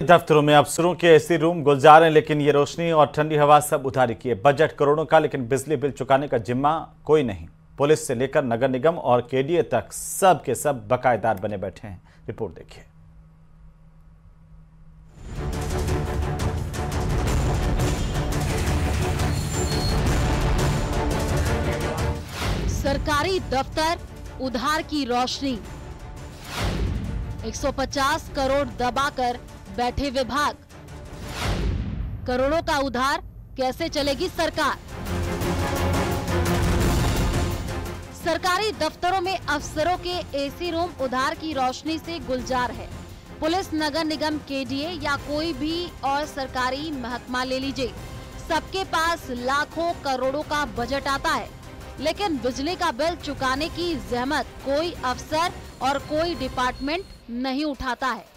दफ्तरों में अफसरों के एसी रूम गुलजार हैं, लेकिन ये रोशनी और ठंडी हवा सब उधारी की है। बजट करोड़ों का, लेकिन बिजली बिल चुकाने का जिम्मा कोई नहीं। पुलिस से लेकर नगर निगम और केडीए तक सब के सब बकायेदार बने बैठे हैं। रिपोर्ट देखिए। सरकारी दफ्तर, उधार की रोशनी, 150 करोड़ दबाकर बैठे विभाग। करोड़ों का उधार, कैसे चलेगी सरकार? सरकारी दफ्तरों में अफसरों के एसी रूम उधार की रोशनी से गुलजार है। पुलिस, नगर निगम, केडीए या कोई भी और सरकारी महकमा ले लीजिए, सबके पास लाखों करोड़ों का बजट आता है, लेकिन बिजली का बिल चुकाने की जहमत कोई अफसर और कोई डिपार्टमेंट नहीं उठाता है।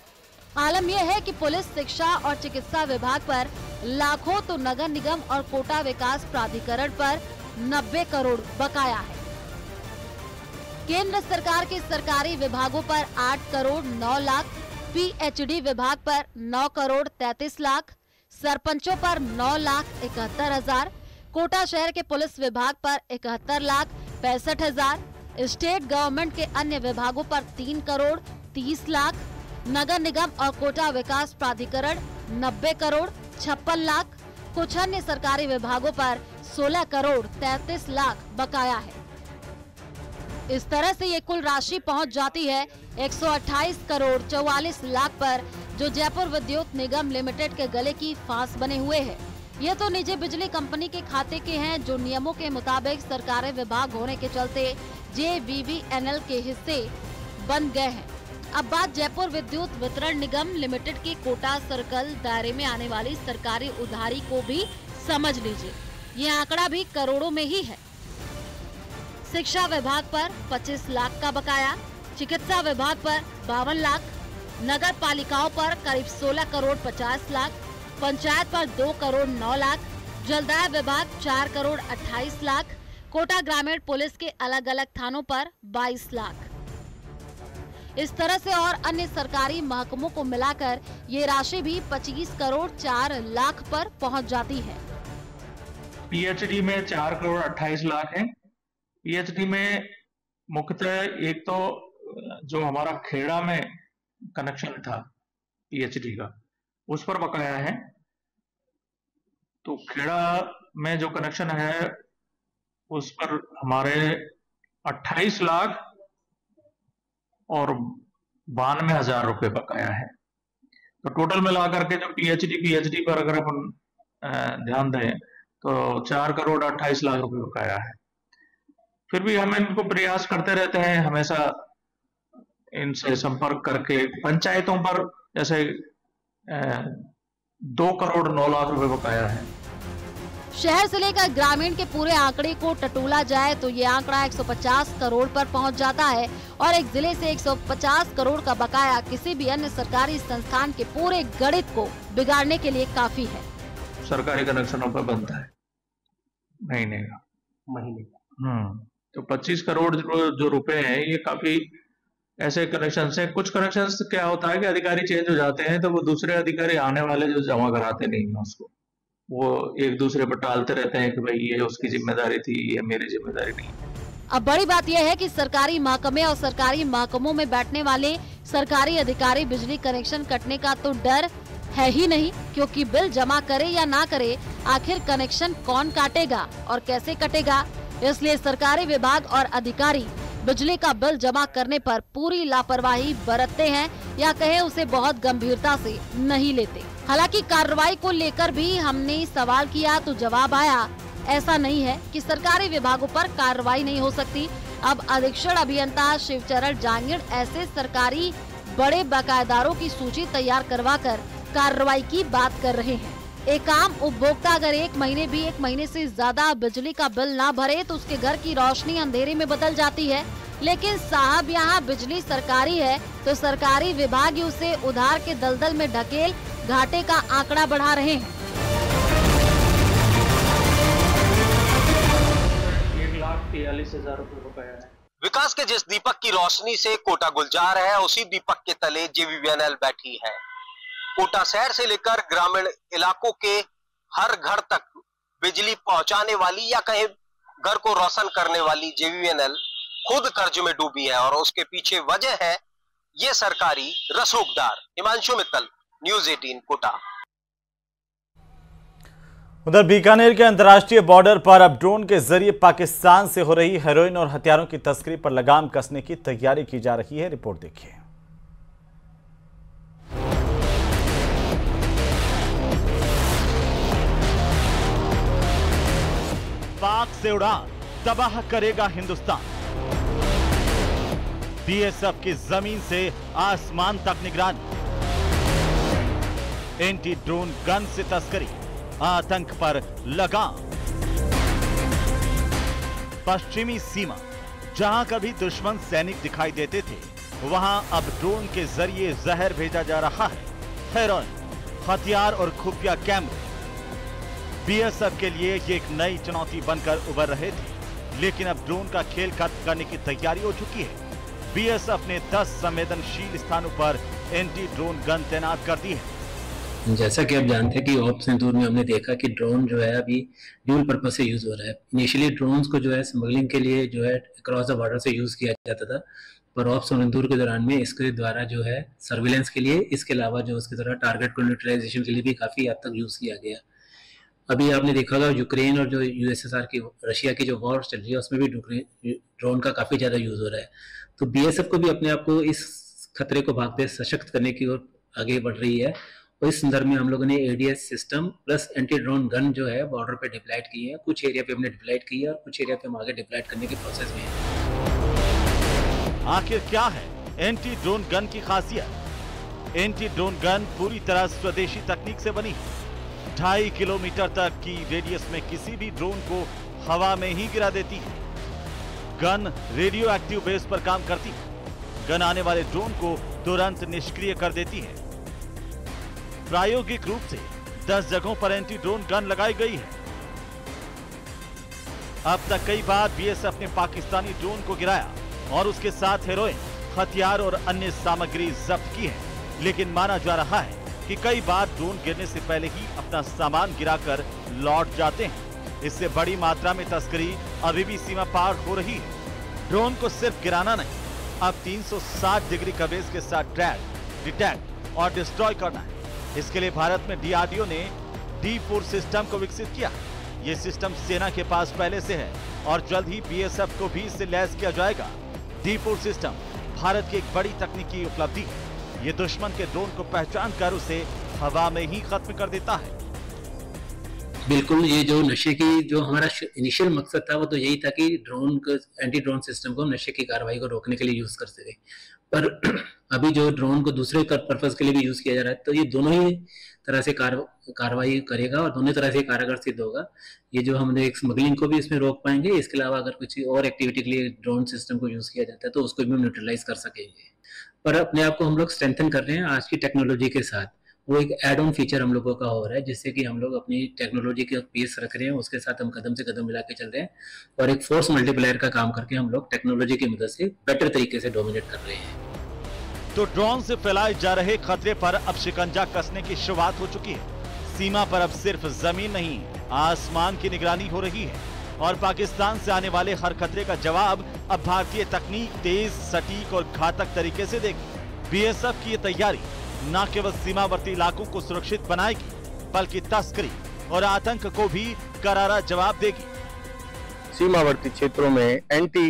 आलम यह है कि पुलिस, शिक्षा और चिकित्सा विभाग पर लाखों तो नगर निगम और कोटा विकास प्राधिकरण पर 90 करोड़ बकाया है। केंद्र सरकार के सरकारी विभागों पर 8 करोड़ 9 लाख, पीएचडी विभाग पर 9 करोड़ 33 लाख, सरपंचों पर 9 लाख 71 हजार, कोटा शहर के पुलिस विभाग पर 71 लाख 65 हजार, स्टेट गवर्नमेंट के अन्य विभागों पर 3 करोड़ 30 लाख, नगर निगम और कोटा विकास प्राधिकरण 90 करोड़ 56 लाख, कुछ अन्य सरकारी विभागों पर 16 करोड़ 33 लाख बकाया है। इस तरह से ये कुल राशि पहुंच जाती है 128 करोड़ 44 लाख पर, जो जयपुर विद्युत निगम लिमिटेड के गले की फांस बने हुए है। ये तो निजी बिजली कंपनी के खाते के हैं, जो नियमों के मुताबिक सरकारी विभाग होने के चलते JVVNL के हिस्से बन गए हैं। अब बात जयपुर विद्युत वितरण निगम लिमिटेड के कोटा सर्कल दायरे में आने वाली सरकारी उधारी को भी समझ लीजिए। ये आंकड़ा भी करोड़ों में ही है। शिक्षा विभाग पर 25 लाख का बकाया, चिकित्सा विभाग पर 52 लाख, नगर पालिकाओं पर करीब 16 करोड़ 50 लाख, पंचायत पर 2 करोड़ 9 लाख, जलदाय विभाग 4 करोड़ 28 लाख, कोटा ग्रामीण पुलिस के अलग अलग थानों पर 22 लाख। इस तरह से और अन्य सरकारी महकमों को मिलाकर ये राशि भी 25 करोड़ 4 लाख पर पहुंच जाती है। पीएचडी में 4 करोड़ 28 लाख है। पीएचडी में मुख्यतः एक तो जो हमारा खेड़ा में कनेक्शन था पीएचडी का, उस पर बकाया है। तो खेड़ा में जो कनेक्शन है उस पर हमारे 28 लाख और 92 हजार रुपए बकाया है। तो टोटल मिला करके जो पीएचडी पर अगर अपन ध्यान दें तो 4 करोड़ 28 लाख रुपए बकाया है। फिर भी हम इनको प्रयास करते रहते हैं, हमेशा इनसे संपर्क करके। पंचायतों पर जैसे 2 करोड़ 9 लाख रुपए बकाया है। शहर से लेकर ग्रामीण के पूरे आंकड़े को टटोला जाए तो ये आंकड़ा 150 करोड़ पर पहुंच जाता है, और एक जिले से 150 करोड़ का बकाया किसी भी अन्य सरकारी संस्थान के पूरे गणित को बिगाड़ने के लिए काफी है। सरकारी कनेक्शनों पर बनता है महीने का। तो 25 करोड़ जो रुपए हैं, ये काफी ऐसे कनेक्शन है। कुछ कनेक्शन क्या होता है कि अधिकारी चेंज हो जाते हैं, तो वो दूसरे अधिकारी आने वाले जो जमा कराते नहीं है उसको, वो एक दूसरे पर टालते रहते हैं कि भाई ये उसकी जिम्मेदारी थी, ये मेरी जिम्मेदारी नहीं। अब बड़ी बात यह है कि सरकारी महकमे और सरकारी महकमों में बैठने वाले सरकारी अधिकारी बिजली कनेक्शन कटने का तो डर है ही नहीं, क्योंकि बिल जमा करे या ना करे, आखिर कनेक्शन कौन काटेगा और कैसे कटेगा। इसलिए सरकारी विभाग और अधिकारी बिजली का बिल जमा करने पर पूरी लापरवाही बरतते हैं, या कहे उसे बहुत गंभीरता से नहीं लेते। हालांकि कार्रवाई को लेकर भी हमने सवाल किया तो जवाब आया, ऐसा नहीं है कि सरकारी विभागों पर कार्रवाई नहीं हो सकती। अब अधीक्षण अभियंता शिवचरण जांगिड़ ऐसे सरकारी बड़े बकायेदारों की सूची तैयार करवाकर कार्रवाई की बात कर रहे हैं। एक आम उपभोक्ता अगर एक महीने से ज्यादा बिजली का बिल ना भरे तो उसके घर की रोशनी अंधेरे में बदल जाती है। लेकिन साहब, यहाँ बिजली सरकारी है तो सरकारी विभाग ही उसे उधार के दलदल में ढकेल घाटे का आंकड़ा बढ़ा रहे हैं। 1,43,000 रुपए बकाया है। विकास के जिस दीपक की रोशनी से कोटा गुलजार है, उसी दीपक के तले JVVNL बैठी है। कोटा शहर से लेकर ग्रामीण इलाकों के हर घर तक बिजली पहुंचाने वाली या कहीं घर को रोशन करने वाली JVNL खुद कर्ज में डूबी है और उसके पीछे वजह है ये सरकारी रसूखदार। हिमांशु मित्तल, न्यूज़ 18 कोटा। उधर बीकानेर के अंतर्राष्ट्रीय बॉर्डर पर अब ड्रोन के जरिए पाकिस्तान से हो रही हेरोइन और हथियारों की तस्करी पर लगाम कसने की तैयारी की जा रही है। रिपोर्ट देखिए। पाक से उड़ान तबाह करेगा हिंदुस्तान। BSF की जमीन से आसमान तक निगरानी। एंटी ड्रोन गन से तस्करी, आतंक पर लगाम। पश्चिमी सीमा, जहां कभी दुश्मन सैनिक दिखाई देते थे, वहां अब ड्रोन के जरिए जहर भेजा जा रहा है। हेरोइन, हथियार और खुफिया कैमरे BSF के लिए ये एक नई चुनौती बनकर उभर रहे थे, लेकिन अब ड्रोन का खेल खत्म करने की तैयारी हो चुकी है। BSF ने 10 संवेदनशील स्थानों पर एंटी ड्रोन गन तैनात कर दी है। जैसा कि आप जानते हैं कि ऑप सिंदूर में हमने देखा कि ड्रोन जो है अभी ड्यूल पर्पस से यूज हो रहा है। इनिशियली ड्रोन्स को जो है स्मगलिंग के लिए जो है अक्रॉस द बॉर्डर से यूज किया जाता था, पर ऑप सिंदूर के दौरान में इसके द्वारा जो है सर्विलेंस के लिए, इसके अलावा जो उसके द्वारा टारगेट को न्यूट्रलाइजेशन के लिए भी काफी हद तक यूज किया गया। अभी आपने देखा होगा यूक्रेन और जो USSR की, रशिया की जो वॉर चल रही है, उसमें भी ड्रोन का काफी ज्यादा यूज हो रहा है। तो BSF को भी अपने आप को इस खतरे को भागते सशक्त करने की ओर आगे बढ़ रही है और इस संदर्भ में हम लोगों ने ADS system plus anti drone gun जो है बॉर्डर पे डिप्लॉयड की है। कुछ एरिया पे हमने डिप्लॉयड की है और कुछ एरिया पे हम आगे डिप्लॉयड करने के प्रोसेस में है। आखिर क्या है एंटी ड्रोन गन की खासियत? एंटी ड्रोन गन पूरी तरह स्वदेशी तकनीक से बनी है। 2.5 किलोमीटर तक की रेडियस में किसी भी ड्रोन को हवा में ही गिरा देती है। गन रेडियो एक्टिव बेस पर काम करती है। गन आने वाले ड्रोन को तुरंत निष्क्रिय कर देती है। प्रायोगिक रूप से 10 जगहों पर एंटी ड्रोन गन लगाई गई है। अब तक कई बार BSF ने पाकिस्तानी ड्रोन को गिराया और उसके साथ हेरोइन, हथियार और अन्य सामग्री जब्त की है, लेकिन माना जा रहा है कि कई बार ड्रोन गिरने से पहले ही अपना सामान गिराकर लौट जाते हैं। इससे बड़ी मात्रा में तस्करी अभी भी सीमा पार हो रही है। ड्रोन को सिर्फ गिराना नहीं, अब 360 डिग्री कवरेज के साथ ट्रैक, डिटेक्ट और डिस्ट्रॉय करना है। इसके लिए भारत में DRDO ने D4 सिस्टम को विकसित किया। ये सिस्टम सेना के पास पहले से है और जल्द ही BSF को भी इससे लैस किया जाएगा। D4 सिस्टम भारत की एक बड़ी तकनीकी उपलब्धि है। ये दुश्मन के ड्रोन को पहचान कर उसे हवा में ही खत्म कर देता है। बिल्कुल, ये जो नशे की जो हमारा इनिशियल मकसद था वो तो यही था कि ड्रोन को, एंटी ड्रोन सिस्टम को नशे की कार्रवाई को रोकने के लिए यूज कर सके। पर अभी जो ड्रोन को दूसरे पर्पस के लिए भी यूज किया जा रहा है, तो ये दोनों ही तरह से कार्रवाई करेगा और दोनों तरह से कारगर सिद्ध होगा। ये जो हम एक स्मगलिंग को भी इसमें रोक पाएंगे, इसके अलावा अगर कुछ और एक्टिविटी के लिए ड्रोन सिस्टम को यूज किया जाता है तो उसको भी हम न्यूट्रलाइज कर सकेंगे। पर अपने आप को हम लोग स्ट्रेंथन कर रहे हैं आज की टेक्नोलॉजी के साथ। वो एक एड ऑन फीचर हम लोगों का हो रहा है, जिससे कि हम लोग अपनी टेक्नोलॉजी के पेस रख रहे हैं, उसके साथ हम कदम से कदम मिला के चल रहे हैं और एक फोर्स मल्टीप्लायर का काम करके हम लोग टेक्नोलॉजी की मदद से बेटर तरीके से डोमिनेट कर रहे हैं। तो ड्रोन से फैलाए जा रहे खतरे पर अब शिकंजा कसने की शुरुआत हो चुकी है। सीमा पर अब सिर्फ जमीन नहीं, आसमान की निगरानी हो रही है और पाकिस्तान से आने वाले हर खतरे का जवाब अब भारतीय तकनीक तेज, सटीक और घातक तरीके से देगी। BSF की ये तैयारी न केवल सीमावर्ती इलाकों को सुरक्षित बनाएगी, बल्कि तस्करी और आतंक को भी करारा जवाब देगी। सीमावर्ती क्षेत्रों में एंटी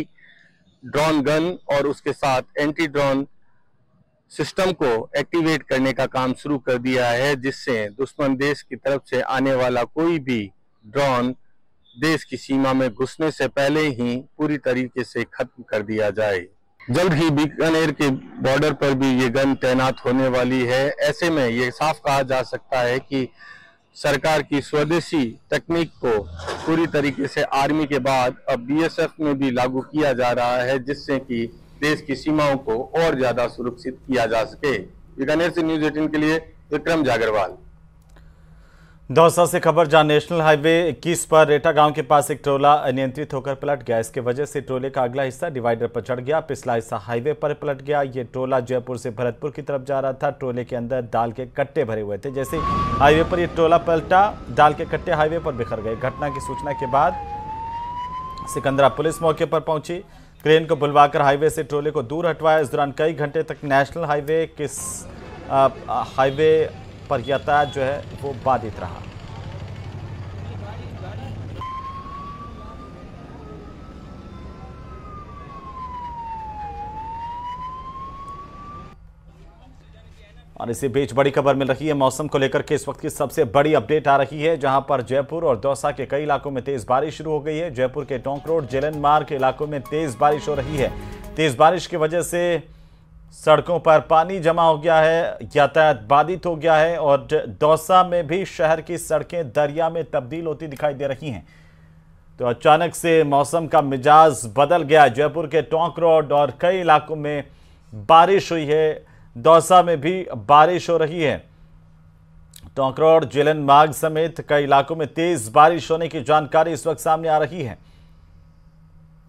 ड्रोन गन और उसके साथ एंटी ड्रोन सिस्टम को एक्टिवेट करने का काम शुरू कर दिया है, जिससे दुश्मन देश की तरफ से आने वाला कोई भी ड्रोन देश की सीमा में घुसने से पहले ही पूरी तरीके से खत्म कर दिया जाए। जल्द ही बीकानेर के बॉर्डर पर भी ये गन तैनात होने वाली है। ऐसे में ये साफ कहा जा सकता है कि सरकार की स्वदेशी तकनीक को पूरी तरीके से आर्मी के बाद अब BSF में भी लागू किया जा रहा है, जिससे कि देश की सीमाओं को और ज्यादा सुरक्षित किया जा सके। बीकानेर से न्यूज़ 18 के लिए विक्रम जागरवाल। दौसा से खबर, जहां नेशनल हाईवे 21 पर रेटा गांव के पास एक ट्रोला अनियंत्रित होकर पलट गया। इसके वजह से ट्रोले का अगला हिस्सा डिवाइडर पर चढ़ गया, पिछला हिस्सा हाईवे पर पलट गया। ये ट्रोला जयपुर से भरतपुर की तरफ जा रहा था। ट्रोले के अंदर दाल के कट्टे भरे हुए थे। जैसे हाईवे पर यह ट्रोला पलटा, दाल के कट्टे हाईवे पर बिखर गए। घटना की सूचना के बाद सिकंदरा पुलिस मौके पर पहुंची। क्रेन को बुलवाकर हाईवे से ट्रोले को दूर हटवाया। इस दौरान कई घंटे तक नेशनल हाईवे पर यातायात जो है वो बाधित रहा। और इसी बीच बड़ी खबर मिल रही है मौसम को लेकर के। इस वक्त की सबसे बड़ी अपडेट आ रही है, जहां पर जयपुर और दौसा के कई इलाकों में तेज बारिश शुरू हो गई है। जयपुर के टोंक रोड, जेलन मार्ग के इलाकों में तेज बारिश हो रही है। तेज बारिश की वजह से सड़कों पर पानी जमा हो गया है, यातायात बाधित हो गया है और दौसा में भी शहर की सड़कें दरिया में तब्दील होती दिखाई दे रही हैं। तो अचानक से मौसम का मिजाज बदल गया। जयपुर के टोंक रोड और कई इलाकों में बारिश हुई है। दौसा में भी बारिश हो रही है। टोंक रोड, जेलन मार्ग समेत कई इलाकों में तेज बारिश होने की जानकारी इस वक्त सामने आ रही है।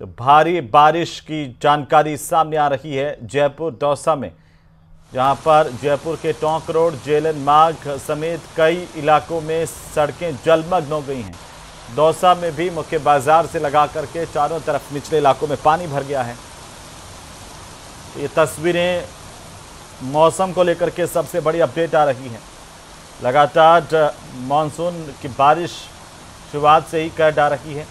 तो भारी बारिश की जानकारी सामने आ रही है जयपुर दौसा में, जहां पर जयपुर के टोंक रोड, जेलन मार्ग समेत कई इलाकों में सड़कें जलमग्न हो गई हैं। दौसा में भी मुख्य बाजार से लगा करके चारों तरफ निचले इलाकों में पानी भर गया है। ये तस्वीरें मौसम को लेकर के सबसे बड़ी अपडेट आ रही है। लगातार मानसून की बारिश शुरुआत से ही कर डाल रही है।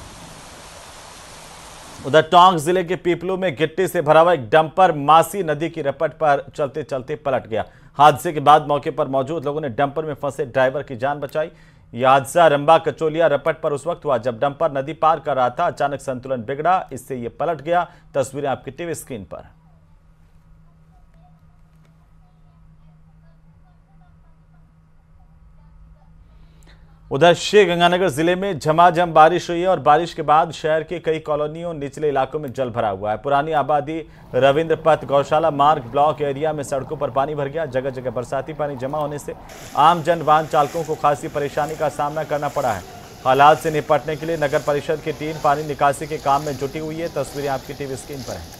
उधर टोंक जिले के पीपलू में गिट्टी से भरा हुआ एक डंपर मासी नदी की रपट पर चलते चलते पलट गया। हादसे के बाद मौके पर मौजूद लोगों ने डंपर में फंसे ड्राइवर की जान बचाई। यह हादसा रंबा कचोलिया रपट पर उस वक्त हुआ जब डंपर नदी पार कर रहा था। अचानक संतुलन बिगड़ा, इससे यह पलट गया। तस्वीरें आपकी टीवी स्क्रीन पर। उधर श्रीगंगानगर जिले में झमाझम बारिश हुई है और बारिश के बाद शहर के कई कॉलोनियों, निचले इलाकों में जल भरा हुआ है। पुरानी आबादी, रविंद्र पथ, गौशाला मार्ग ब्लॉक एरिया में सड़कों पर पानी भर गया। जगह जगह बरसाती पानी जमा होने से आम जन वाहन चालकों को खासी परेशानी का सामना करना पड़ा है। हालात से निपटने के लिए नगर परिषद की टीम पानी निकासी के काम में जुटी हुई है। तस्वीरें आपकी टीवी स्क्रीन पर है।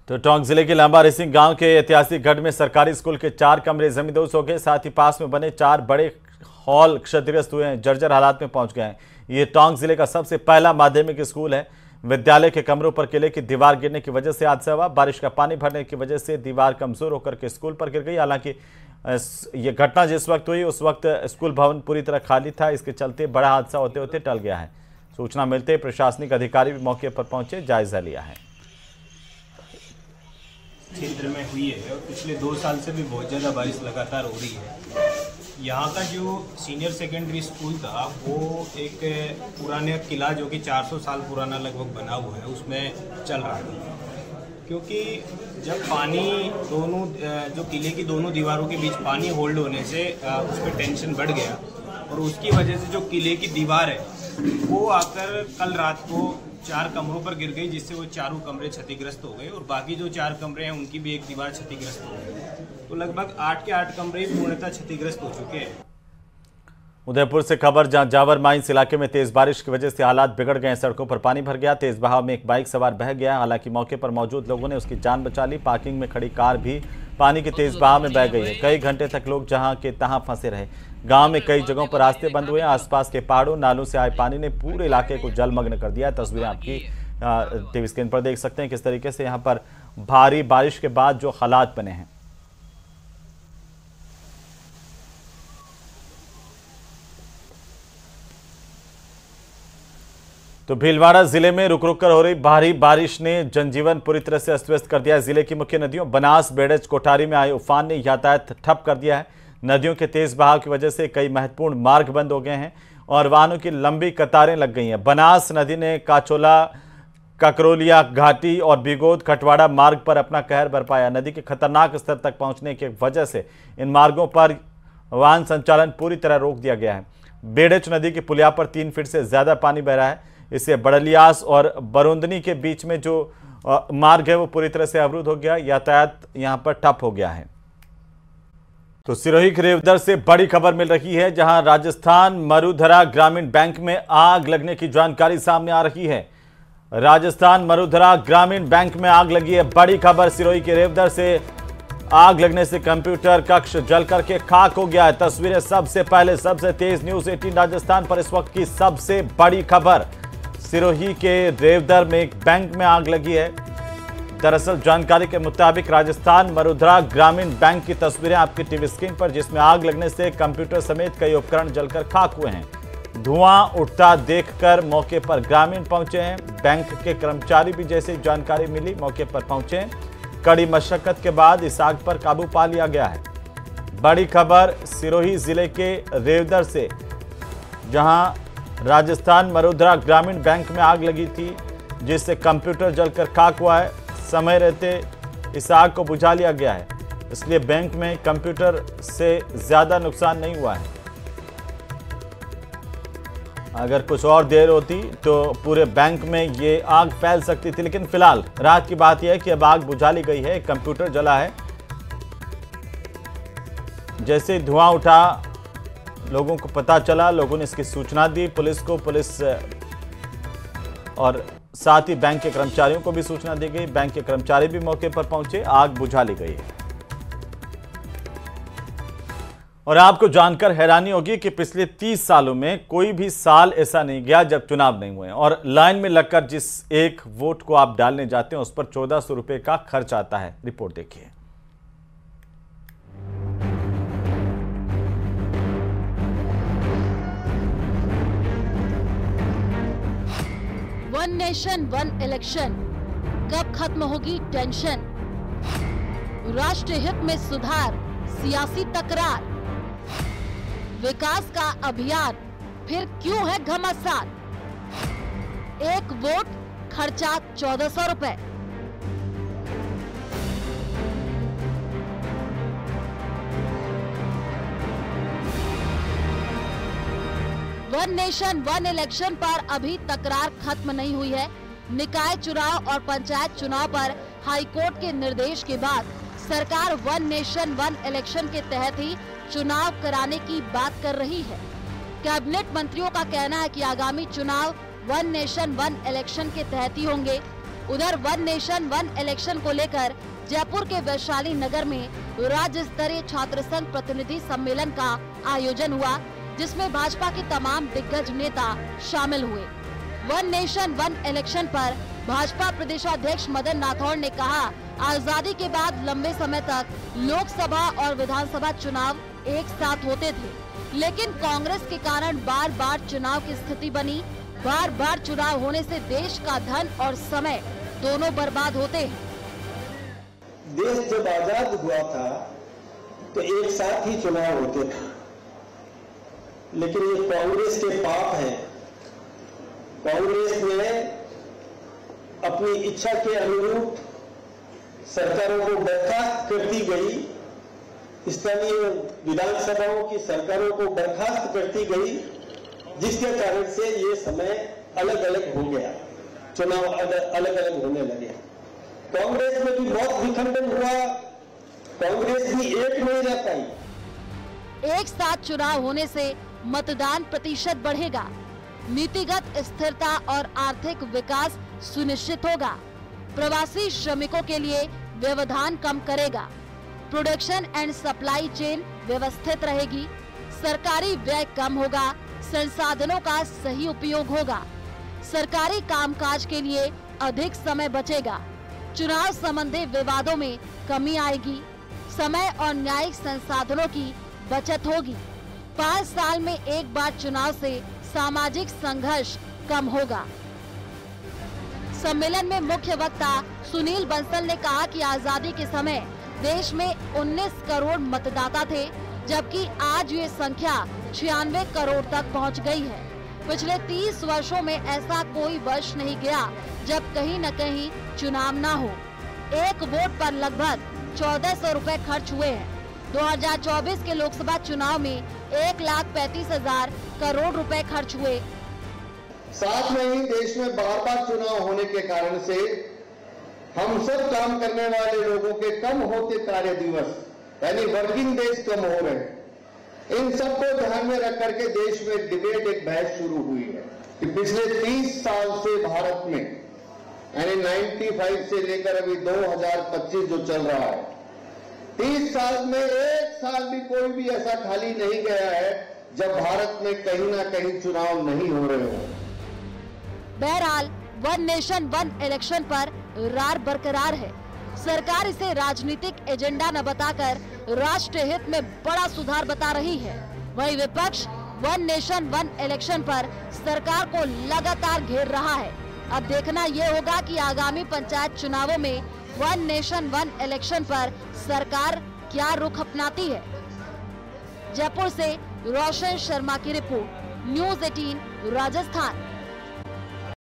तो टोंक जिले के लांबा रेसिंग गांव के ऐतिहासिक गढ़ में सरकारी स्कूल के 4 कमरे जमींदोज हो गए। साथ ही पास में बने 4 बड़े हॉल क्षतिग्रस्त हुए हैं, जर्जर हालात में पहुंच गए हैं। ये टोंक जिले का सबसे पहला माध्यमिक स्कूल है। विद्यालय के कमरों पर किले की दीवार गिरने की वजह से हादसा हुआ। बारिश का पानी भरने की वजह से दीवार कमजोर होकर के स्कूल पर गिर गई। हालांकि ये घटना जिस वक्त हुई उस वक्त स्कूल भवन पूरी तरह खाली था। इसके चलते बड़ा हादसा होते होते टल गया है। सूचना मिलते ही प्रशासनिक अधिकारी भी मौके पर पहुंचे, जायजा लिया है। क्षेत्र में हुई है और पिछले 2 साल से भी बहुत ज़्यादा बारिश लगातार हो रही है। यहाँ का जो सीनियर सेकेंडरी स्कूल था वो एक पुराने किला जो कि 400 साल पुराना लगभग बना हुआ है उसमें चल रहा था। क्योंकि जब पानी दोनों जो किले की दोनों दीवारों के बीच पानी होल्ड होने से उस पर टेंशन बढ़ गया और उसकी वजह से जो किले की दीवार है वो आकर कल रात को 4 कमरों पर गिर गई, जिससे वो चारों कमरे क्षतिग्रस्त हो गए और बाकी जो 4 कमरे हैं उनकी भी एक दीवार क्षतिग्रस्त हो गई। तो लगभग 8 के 8 कमरे पूर्णतः क्षतिग्रस्त हो चुके हैं। उदयपुर से खबर, जहां जावर माइंस इलाके में तेज बारिश की वजह से हालात बिगड़ गए। सड़कों पर पानी भर गया। तेज बहाव में एक बाइक सवार बह गया। हालांकि मौके पर मौजूद लोगों ने उसकी जान बचा ली। पार्किंग में खड़ी कार भी पानी के तेज बहाव में बह गई है। कई घंटे तक लोग जहां के तहां फंसे रहे। गांव में कई जगहों पर रास्ते बंद हुए। आसपास के पहाड़ों, नालों से आए पानी ने पूरे इलाके को जलमग्न कर दिया। तस्वीरें आपकी टीवी स्क्रीन पर देख सकते हैं किस तरीके से यहां पर भारी बारिश के बाद जो हालात बने हैं। तो भीलवाड़ा जिले में रुक रुक कर हो रही भारी बारिश ने जनजीवन पूरी तरह से अस्त व्यस्त कर दिया है। जिले की मुख्य नदियों बनास, बेड़ज, कोठारी में आए उफान ने यातायात ठप कर दिया है। नदियों के तेज बहाव की वजह से कई महत्वपूर्ण मार्ग बंद हो गए हैं और वाहनों की लंबी कतारें लग गई हैं। बनास नदी ने काचोला, ककरोलिया घाटी और बिगोद खटवाड़ा मार्ग पर अपना कहर बरपाया। नदी के खतरनाक स्तर तक पहुंचने की वजह से इन मार्गों पर वाहन संचालन पूरी तरह रोक दिया गया है। बेड़ज नदी की पुलिया पर 3 फीट से ज्यादा पानी बह रहा है। इससे बड़लियास और बरोंदनी के बीच में जो मार्ग है वो पूरी तरह से अवरुद्ध हो गया, यातायात यहां पर ठप हो गया है। तो सिरोही के रेवदर से बड़ी खबर मिल रही है, जहां राजस्थान मरुधरा ग्रामीण बैंक में आग लगने की जानकारी सामने आ रही है। राजस्थान मरुधरा ग्रामीण बैंक में आग लगी है, बड़ी खबर सिरोही के रेवदर से। आग लगने से कंप्यूटर कक्ष जलकर के खाक हो गया है। तस्वीरें सबसे पहले, सबसे तेज न्यूज़ 18 राजस्थान पर इस वक्त की सबसे बड़ी खबर। सिरोही के रेवदर में एक बैंक में आग लगी है। दरअसल जानकारी के मुताबिक राजस्थान मरुधरा ग्रामीण बैंक की तस्वीरें आपकी टीवी स्क्रीन पर, जिसमें आग लगने से कंप्यूटर समेत कई उपकरण जलकर खाक हुए हैं। धुआं उठता देखकर मौके पर ग्रामीण पहुंचे हैं। बैंक के कर्मचारी भी जैसे जानकारी मिली मौके पर पहुंचे हैं। कड़ी मशक्कत के बाद इस आग पर काबू पा लिया गया है। बड़ी खबर सिरोही जिले के रेवदर से, जहां राजस्थान मरुधरा ग्रामीण बैंक में आग लगी थी, जिससे कंप्यूटर जलकर खाक हुआ है। समय रहते इस आग को बुझा लिया गया है, इसलिए बैंक में कंप्यूटर से ज्यादा नुकसान नहीं हुआ है। अगर कुछ और देर होती तो पूरे बैंक में ये आग फैल सकती थी, लेकिन फिलहाल राहत की बात यह है कि अब आग बुझा ली गई है, कंप्यूटर जला है। जैसे ही धुआं उठा, लोगों को पता चला, लोगों ने इसकी सूचना दी पुलिस को। पुलिस और साथ ही बैंक के कर्मचारियों को भी सूचना दी गई। बैंक के कर्मचारी भी मौके पर पहुंचे, आग बुझा ली गई है। और आपको जानकर हैरानी होगी कि पिछले 30 सालों में कोई भी साल ऐसा नहीं गया जब चुनाव नहीं हुए और लाइन में लगकर जिस एक वोट को आप डालने जाते हैं उस पर 1400 रुपए का खर्च आता है। रिपोर्ट देखिए। वन नेशन वन इलेक्शन, कब खत्म होगी टेंशन? राष्ट्र हित में सुधार, सियासी तकरार, विकास का अभियान, फिर क्यों है घमासान? एक वोट खर्चा 1400 रुपए। वन नेशन वन इलेक्शन पर अभी तकरार खत्म नहीं हुई है। निकाय चुनाव और पंचायत चुनाव पर हाईकोर्ट के निर्देश के बाद सरकार वन नेशन वन इलेक्शन के तहत ही चुनाव कराने की बात कर रही है। कैबिनेट मंत्रियों का कहना है कि आगामी चुनाव वन नेशन वन इलेक्शन के तहत ही होंगे। उधर वन नेशन वन इलेक्शन को लेकर जयपुर के वैशाली नगर में राज्य स्तरीय छात्र संघ प्रतिनिधि सम्मेलन का आयोजन हुआ, जिसमें भाजपा के तमाम दिग्गज नेता शामिल हुए। वन नेशन वन इलेक्शन पर भाजपा प्रदेशाध्यक्ष मदन नाथौड़ ने कहा, आजादी के बाद लंबे समय तक लोकसभा और विधानसभा चुनाव एक साथ होते थे, लेकिन कांग्रेस के कारण बार बार चुनाव की स्थिति बनी। बार बार चुनाव होने से देश का धन और समय दोनों बर्बाद होते हैं। देश जब आजाद हुआ था तो एक साथ ही चुनाव होते थे, लेकिन ये कांग्रेस के पाप है। कांग्रेस ने अपनी इच्छा के अनुरूप सरकारों को बर्खास्त करती गई, स्थानीय विधानसभाओं की सरकारों को बर्खास्त करती गई, जिसके कारण से ये समय अलग अलग हो गया, चुनाव अलग अलग होने लगे। कांग्रेस में भी बहुत विखंडन हुआ, कांग्रेस भी एक नहीं रह पाई। एक साथ चुनाव होने से मतदान प्रतिशत बढ़ेगा, नीतिगत स्थिरता और आर्थिक विकास सुनिश्चित होगा, प्रवासी श्रमिकों के लिए व्यवधान कम करेगा, प्रोडक्शन एंड सप्लाई चेन व्यवस्थित रहेगी, सरकारी व्यय कम होगा, संसाधनों का सही उपयोग होगा, सरकारी कामकाज के लिए अधिक समय बचेगा, चुनाव संबंधी विवादों में कमी आएगी, समय और न्यायिक संसाधनों की बचत होगी। 5 साल में एक बार चुनाव से सामाजिक संघर्ष कम होगा। सम्मेलन में मुख्य वक्ता सुनील बंसल ने कहा कि आजादी के समय देश में 19 करोड़ मतदाता थे, जबकि आज ये संख्या 96 करोड़ तक पहुंच गई है। पिछले 30 वर्षों में ऐसा कोई वर्ष नहीं गया जब कहीं न कहीं चुनाव न हो। एक वोट पर लगभग 1400 रुपए खर्च हुए हैं। 2024 के लोकसभा चुनाव में 1,35,000 करोड़ रुपए खर्च हुए। साथ में ही देश में बार बार चुनाव होने के कारण से हम सब काम करने वाले लोगों के कम होते कार्य दिवस यानी वर्किंग डेज कम हो रहे हैं। इन सबको ध्यान में रख करके देश में डिबेट, एक बहस शुरू हुई है कि पिछले 30 साल से भारत में यानी 95 से लेकर अभी 2025 जो चल रहा है, 30 साल में एक साल भी कोई भी ऐसा खाली नहीं गया है जब भारत में कहीं ना कहीं चुनाव नहीं हो रहे हो। बहरहाल वन नेशन वन इलेक्शन पर रार बरकरार है। सरकार इसे राजनीतिक एजेंडा न बताकर राष्ट्र हित में बड़ा सुधार बता रही है। वहीं विपक्ष वन नेशन वन इलेक्शन पर सरकार को लगातार घेर रहा है। अब देखना ये होगा कि आगामी पंचायत चुनावों में वन नेशन वन इलेक्शन पर सरकार क्या रुख अपनाती है। जयपुर से रोशन शर्मा की रिपोर्ट, न्यूज़ 18 राजस्थान।